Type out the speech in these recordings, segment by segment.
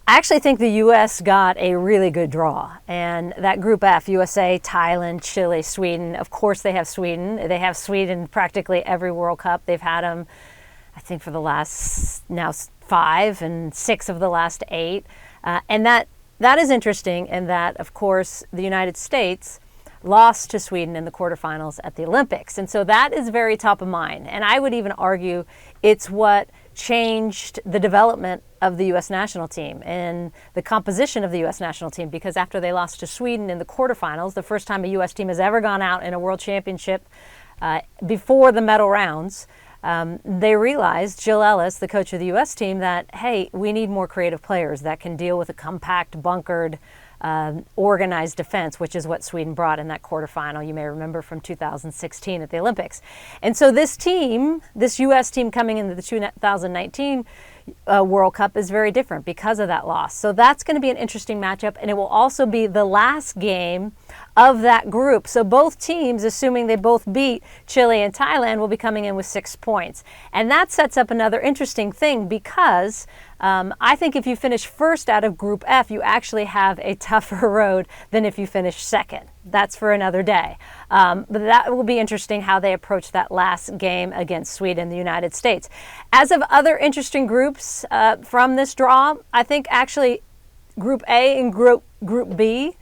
I actually think the U.S. got a really good draw. And that Group F, USA, Thailand, Chile, Sweden, of course they have Sweden. They have Sweden practically every World Cup. They've had them, I think, for the last now 5 and 6 of the last 8. And that is interesting in that, of course, the United States lost to Sweden in the quarterfinals at the Olympics. And so that is very top of mind. And I would even argue it's what changed the development of the U.S. national team and the composition of the U.S. national team, because after they lost to Sweden in the quarterfinals, the first time a U.S. team has ever gone out in a world championship before the medal rounds, they realized, Jill Ellis, the coach of the U.S. team, that, hey, we need more creative players that can deal with a compact, bunkered, organized defense, which is what Sweden brought in that quarterfinal, you may remember, from 2016 at the Olympics. And so this team, this U.S. team coming into the 2019 World Cup is very different because of that loss. So that's going to be an interesting matchup, and it will also be the last game of that group. So both teams, assuming they both beat Chile and Thailand, will be coming in with 6 points. And that sets up another interesting thing because I think if you finish first out of Group F, you actually have a tougher road than if you finish second. That's for another day. But that will be interesting how they approach that last game against Sweden and the United States. As of other interesting groups from this draw, I think actually Group A and Group B,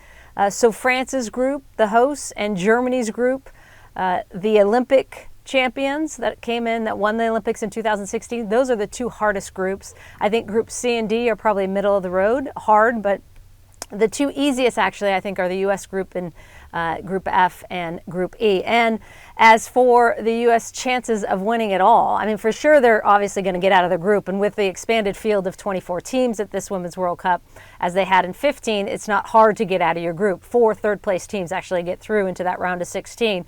so France's group, the hosts, and Germany's group, the Olympic champions that came in, that won the Olympics in 2016, those are the 2 hardest groups. I think Group C and D are probably middle of the road, hard, but the 2 easiest actually I think are the U.S. group and Group F and Group E. And as for the U.S. chances of winning it all, I mean, for sure they're obviously going to get out of the group, and with the expanded field of 24 teams at this Women's World Cup, as they had in 15, it's not hard to get out of your group. 4 third-place teams actually get through into that round of 16.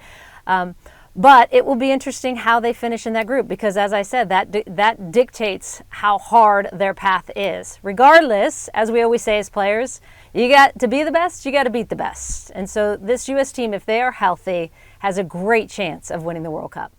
But it will be interesting how they finish in that group because, as I said, that dictates how hard their path is. Regardless, as we always say as players, you got to be the best, you got to beat the best. And so this U.S. team, if they are healthy, has a great chance of winning the World Cup.